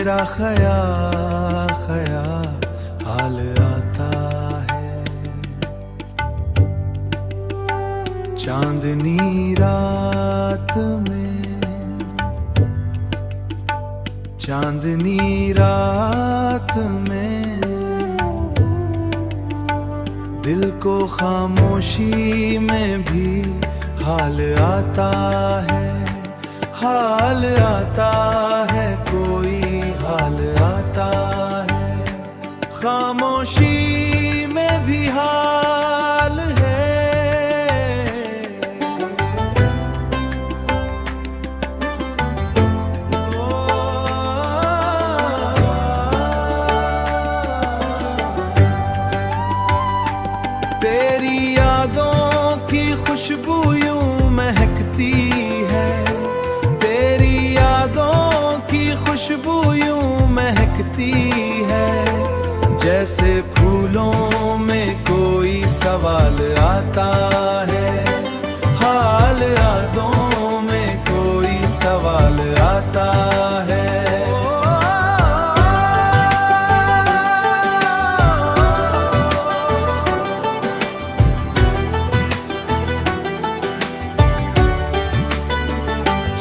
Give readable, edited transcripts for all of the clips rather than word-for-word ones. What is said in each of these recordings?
तेरा ख्याल हाल आता है। चांदनी रात में, चांदनी रात में दिल को खामोशी में भी हाल आता है, हाल आता है, कोई हाल आता है। खामोशी में भी हाल है। तेरी यादों की खुशबू यूं महकती है, तेरी यादों की खुशबू यूं महकती है। जैसे फूलों में कोई सवाल आता है, हाल यादों में कोई सवाल आता है।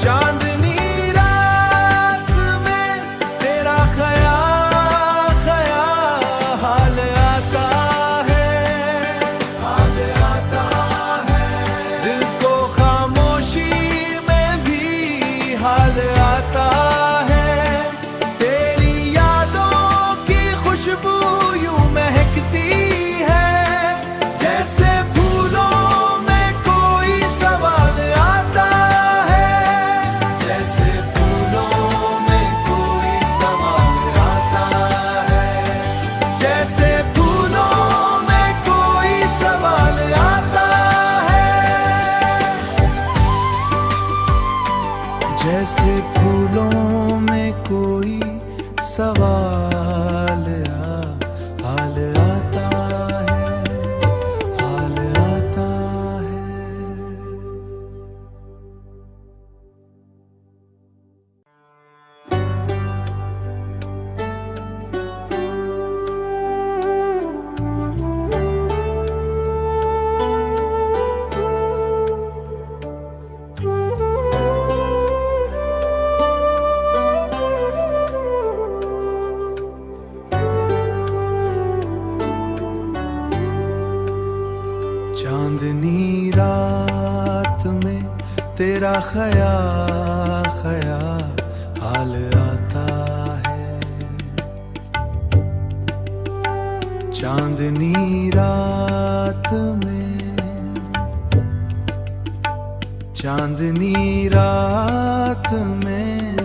चांदनी रात में तेरा ख्याल हाल आता है, हाल आता है। दिल को खामोशी में भी हाल आता है। तेरी यादों की खुशबू यूं महकती है, जैसे फूलों में कोई सवाल आता है, जैसे फूलों में कोई सवाल आता है, जैसे फूलों में कोई सवाल आता है, जैसे फूलों में कोई सवाल हाल आता है, हाल आता है। चांदनी रात में तेरा ख्याल हाल आता है। चांदनी रात में, चांदनी रात में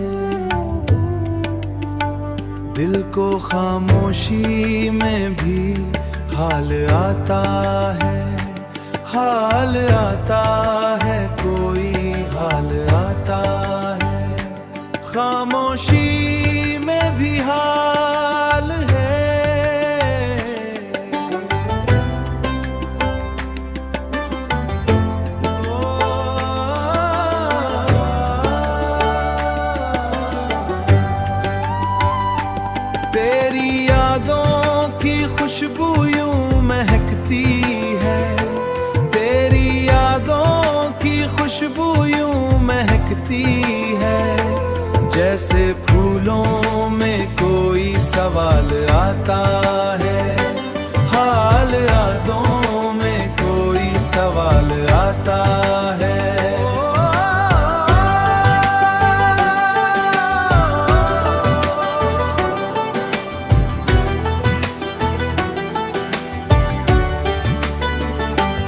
दिल को खामोशी में भी हाल आता है, हाल आता है, कोई हाल आता है। खामोशी में भी हाल है। तेरी यादों की खुशबू यूं महकती है, तेरी यादों की खुशबू यूं महकती है। जैसे फूलों में कोई सवाल आता है, हाल यादों में कोई सवाल आता है।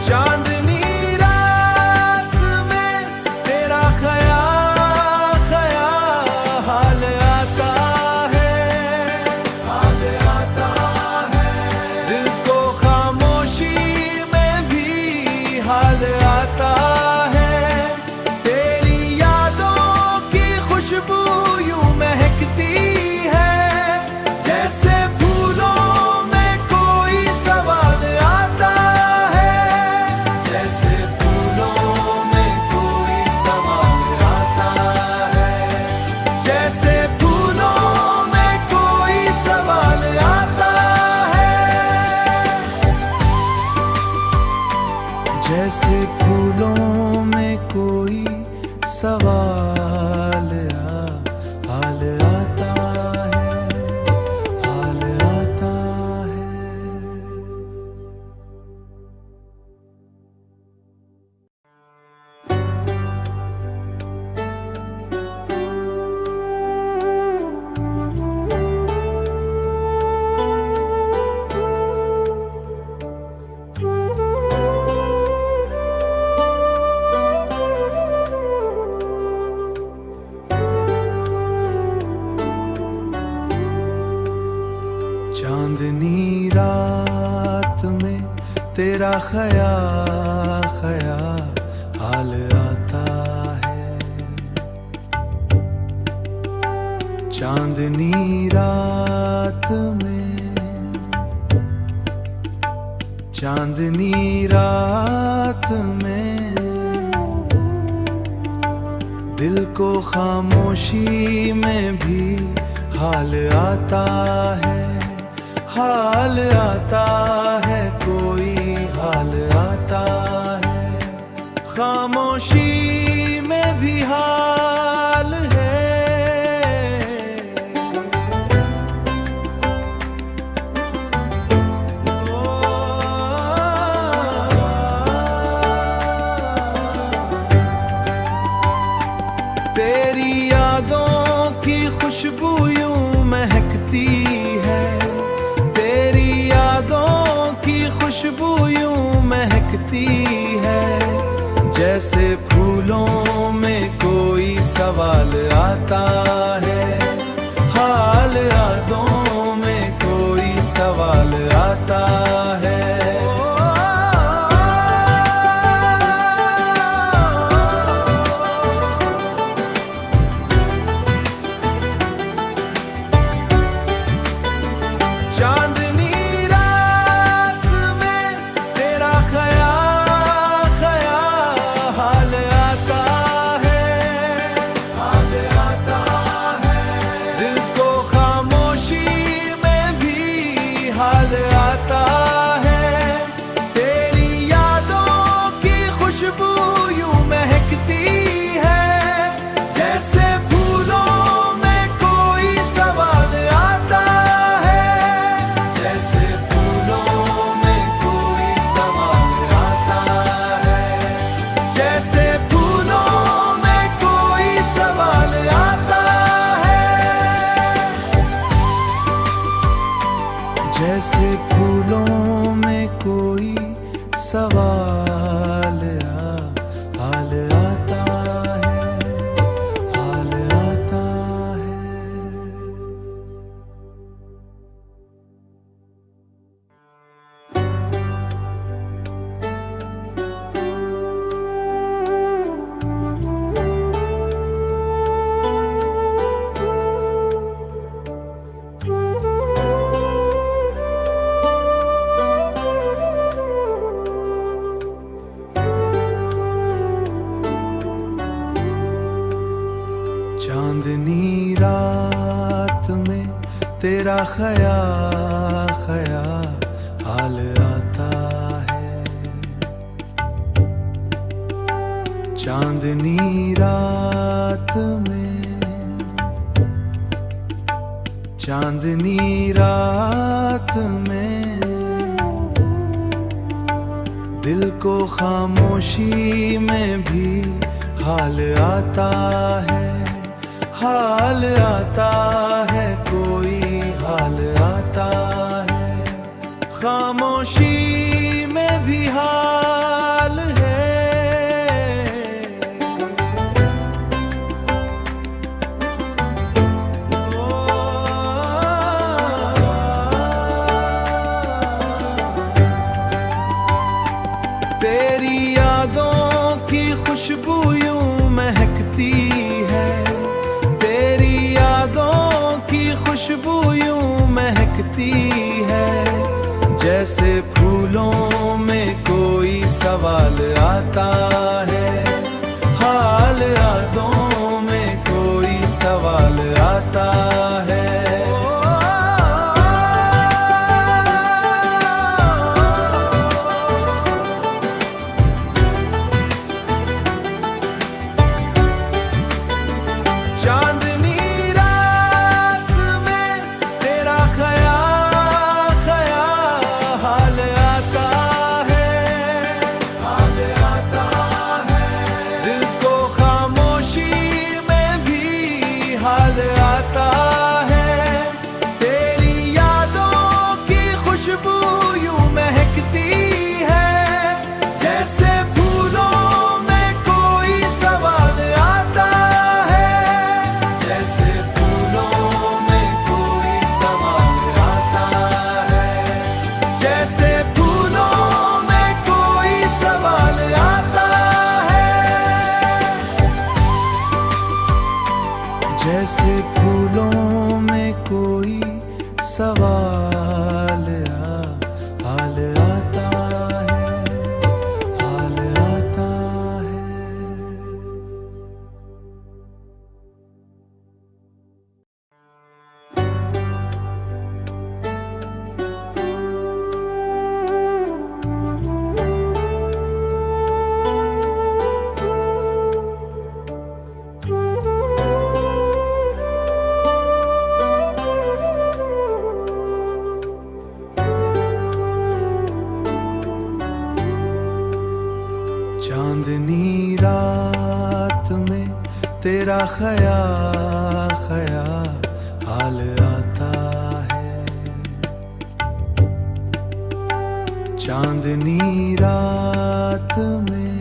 चांदनी रात में तेरा ख्याल हाल आता है, हाल आता चांदनी रात में तेरा ख्याल आता है। चांदनी रात में, चांदनी रात में दिल को खामोशी में भी हाल आता है, हाल आता है, कोई हाल आता है। खामोशी में भी हाल है। तेरी यादों की खुशबू यूं महकती है, तेरी यादों की खुशबू यूं महकती है। जैसे फूलों में कोई सवाल आता है, हाल यादों में कोई सवाल आता है। चांदनी रात में तेरा ख्याल आता है, हाल आता है। दिल को खामोशी में भी हाल आता है। तेरी यादों की खुशबू यूं महकती है, जैसे फूलों में कोई सवाल आता है, जैसे फूलों में कोई सवाल आता है, जैसे फूलों में कोई सवाल आता है, जैसे फूलों में कोई सवाल हाल आता है, हाल आता है। चांदनी रात में तेरा ख्याल आता है। चांदनी रात में, चांदनी रात में दिल को खामोशी में भी हाल आता है, हाल आता है, कोई हाल आता है। खामोशी में भी हाल है। तेरी यादों की खुशबू यूं महकती है, तेरी यादों की खुशबू यूं महकती है। जैसे फूलों में कोई सवाल आता है, हाल यादों में कोई सवाल आता है। चांदनी रात में तेरा ख्याल आता है, हाल आता है। दिल को खामोशी में भी हाल आता है। चांदनी रात में तेरा ख्याल आता है। चांदनी रात में,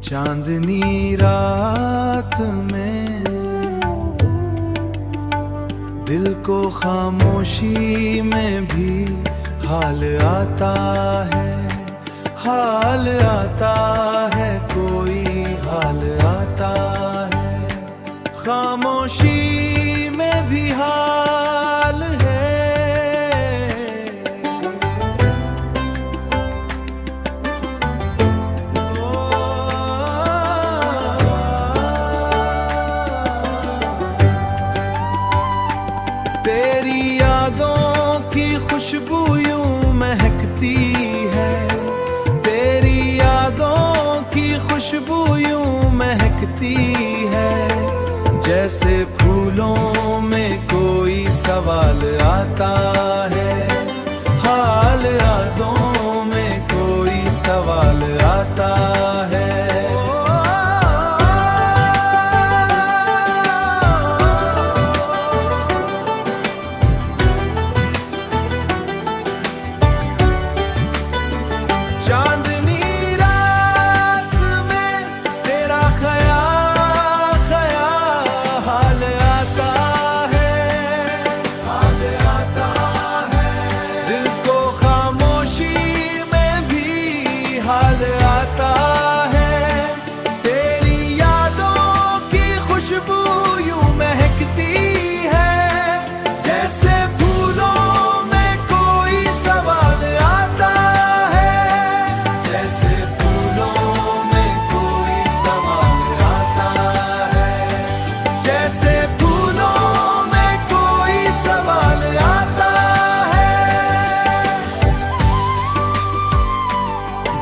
चांदनी रात में दिल को खामोशी में भी हाल आता है, हाल आता है, कोई हाल आता है। खामोशी में भी हाल है। तेरी यादों की खुशबू यूं महकती है, तेरी यादों की खुशबू यूं महकती है। जैसे फूलों में कोई सवाल आता है, हाल यादों में कोई सवाल आता है। चांदनी रात में तेरा ख्याल आता है, हाल आता है। दिल को खामोशी में भी हाल आता है। तेरी यादों की खुशबू यूं महकती है, जैसे फूलों में कोई सवाल आता है। जैसे फूलों में कोई सवाल आता है, जैसे फूलों में कोई सवाल आता है।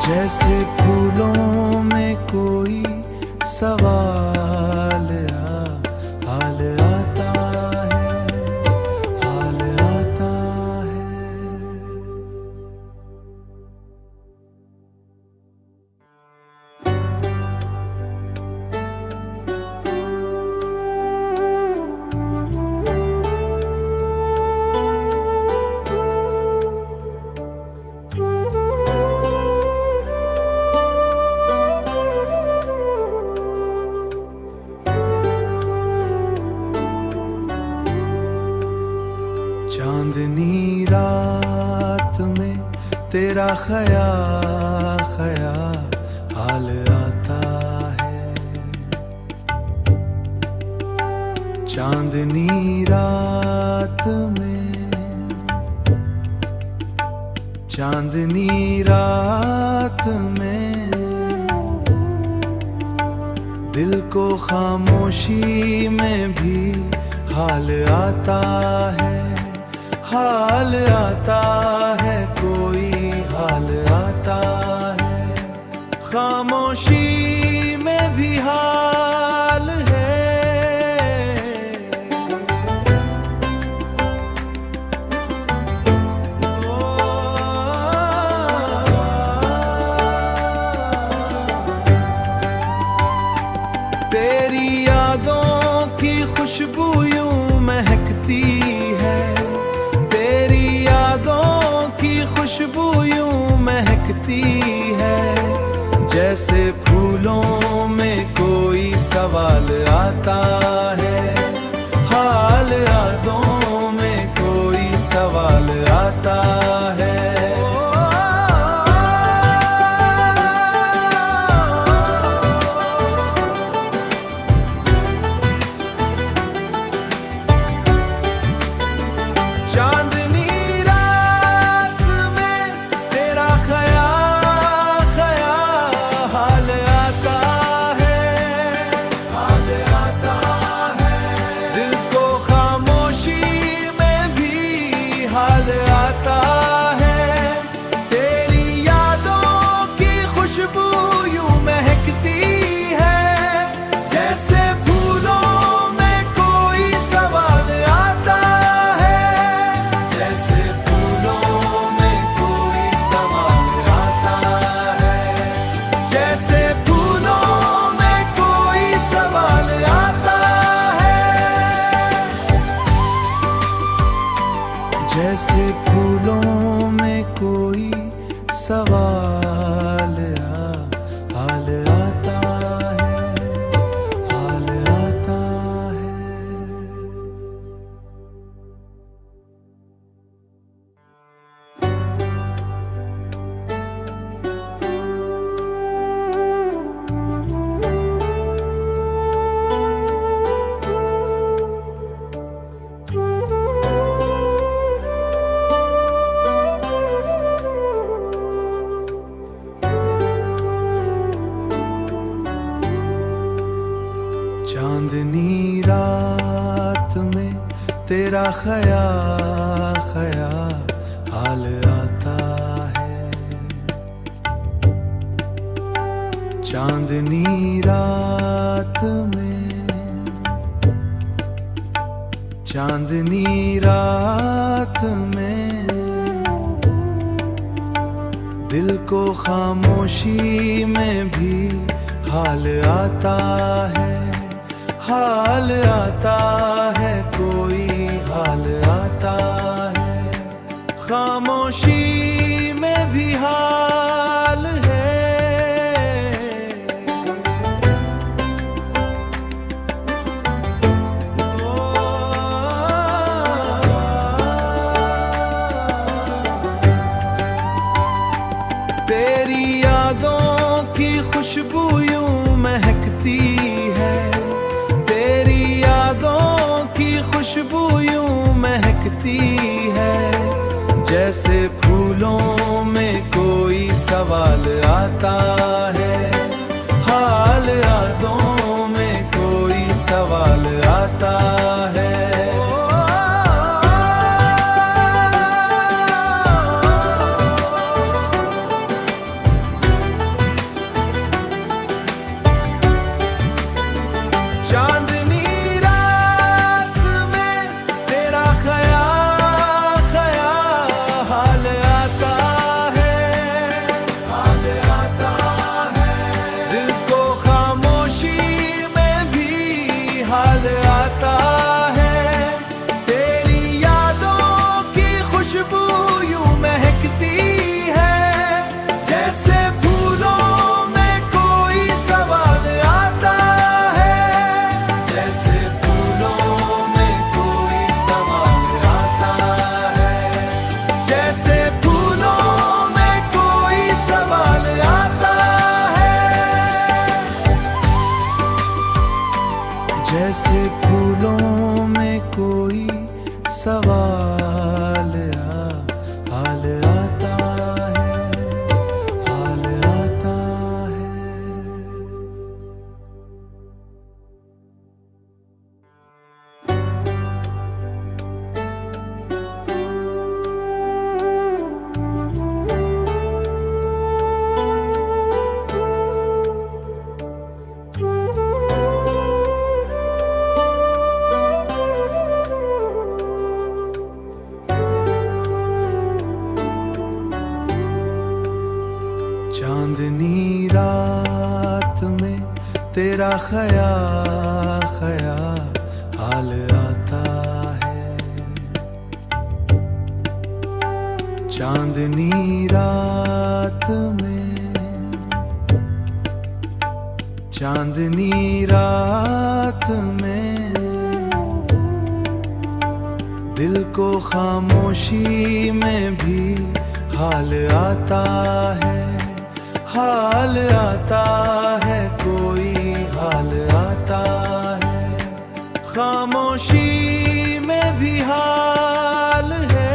जैसे फूलों में कोई सवाल हाल आता है, हाल आता है। चांदनी रात में तेरा ख्याल आता है। चांदनी रात में, चांदनी रात में दिल को खामोशी में भी हाल आता है, हाल आता है, कोई हाल आता है। खामोशी में भी हाल है। तेरी यादों की खुशबू यूं महकती है, तेरी यादों की खुशबू यूं महकती है। जैसे फूलों में कोई सवाल आता है, हाल यादों में कोई सवाल आता है। चांदनी रात में तेरा ख्याल आता है, हाल आता है। दिल को खामोशी में भी हाल आता है। तेरी यादों की खुशबू यूं महकती है, जैसे फूलों में कोई सवाल आता है। जैसे फूलों में कोई सवाल हाल आता है, हाल आता है। चांदनी रात में तेरा ख्याल आता है। चांदनी रात में, चांदनी रात में दिल को खामोशी में भी हाल आता है, हाल आता है, कोई हाल आता है। खामोशी में भी हाल है। तेरी यादों की खुशबू यूं महकती है, खुशबू यूं महकती है। जैसे फूलों में कोई सवाल आता है, हाल यादों में कोई सवाल आता है। जैसे फूलों में कोई सवाल हाल आता है, हाल आता है। चांदनी रात में तेरा ख्याल आता है। चांदनी रात में, चांदनी रात में दिल को खामोशी में भी हाल आता है, हाल आता है, कोई हाल आता है। खामोशी में भी हाल है।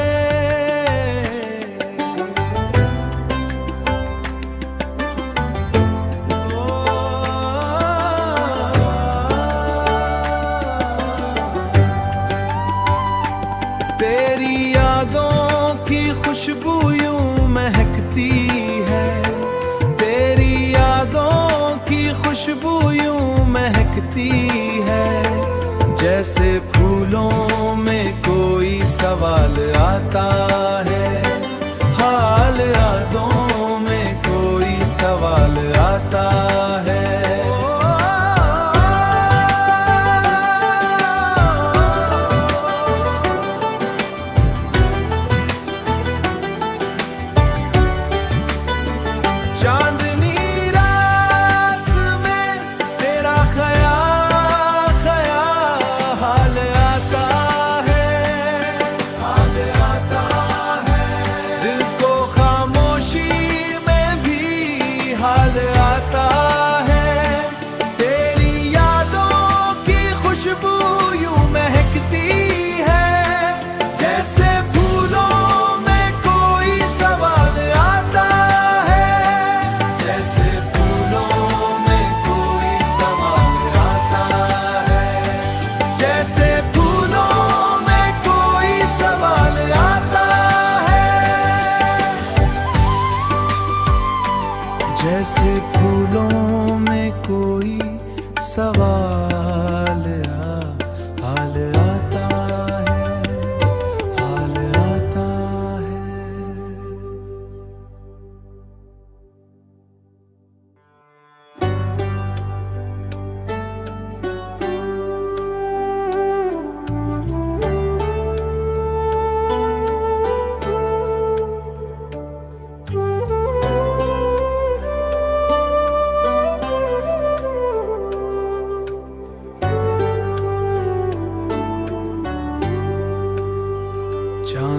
तेरी यादों की खुशबू यूं महकती है, तेरी यादों की खुशबू यूं महकती है। जैसे फूलों में कोई सवाल आता है, हाल यादों में कोई सवाल आता है।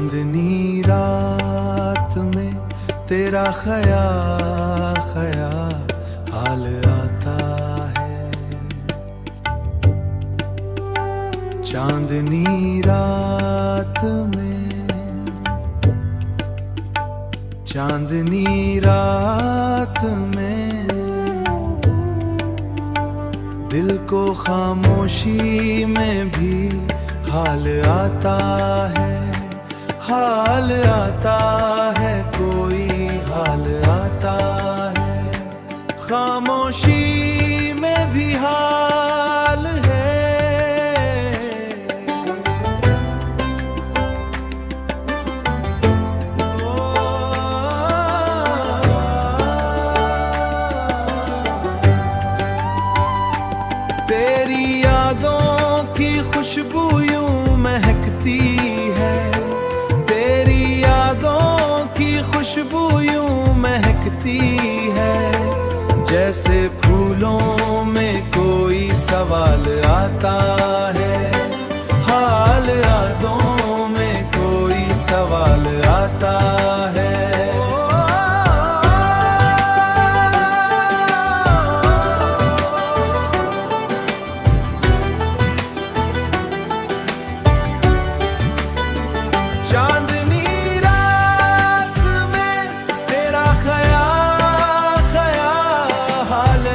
चांदनी रात में तेरा ख्याल आता है। चांदनी रात में, चांदनी रात में दिल को खामोशी में भी हाल आता है, हाल आता है, कोई हाल आता है। खामोशी में भी हाल है। तेरी यादों की खुशबू यूं महकती है, तेरी यादों की खुशबू यूं महकती है। जैसे फूलों में कोई सवाल आता है, हाल यादों में कोई सवाल आता है। चांदनी रात में तेरा ख्याल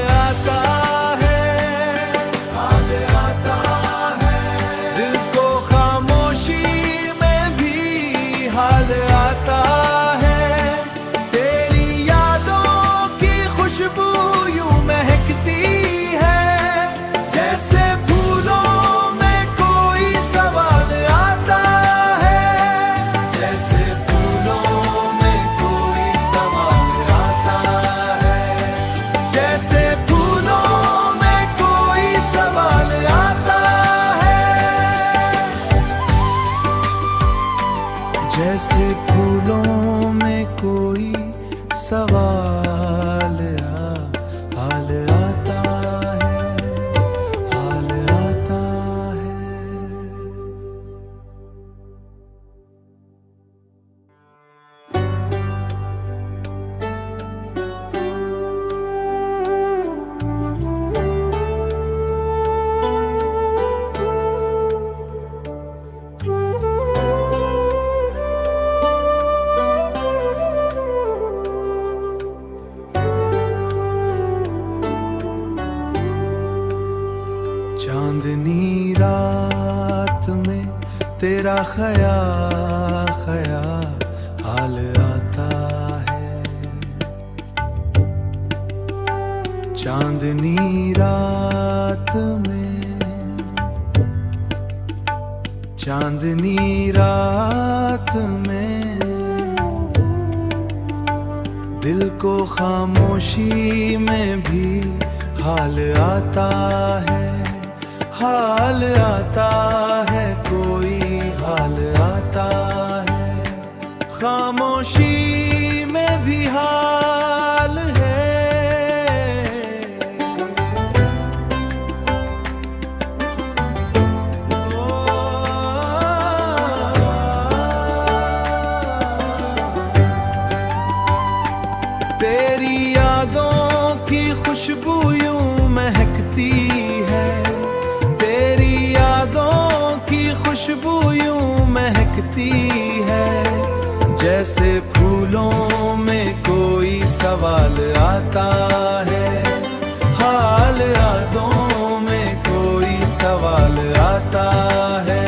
आता है, हाल आता है। दिल को खामोशी में भी हाल आता है। तेरी यादों की खुशबू यूं महकती है, जैसे फूलों में कोई सवाल आता है। जैसे फूलों में कोई सवाल आता है, जैसे फूलों में कोई सवाल आता है। जैसे फूलों में कोई सवाल हाल आता है, हाल आता है। चांदनी रात में तेरा ख्याल आता है। चांदनी रात में, चांदनी रात में दिल को खामोशी में भी हाल आता है, हाल आता है, कोई हाल आता है। खामोशी में भी हाल है। तेरी यादों की खुशबू यूं महकती है, तेरी यादों की खुशबू यूं महकती है। जैसे फूलों में कोई सवाल आता है, हाल यादों में कोई सवाल आता है।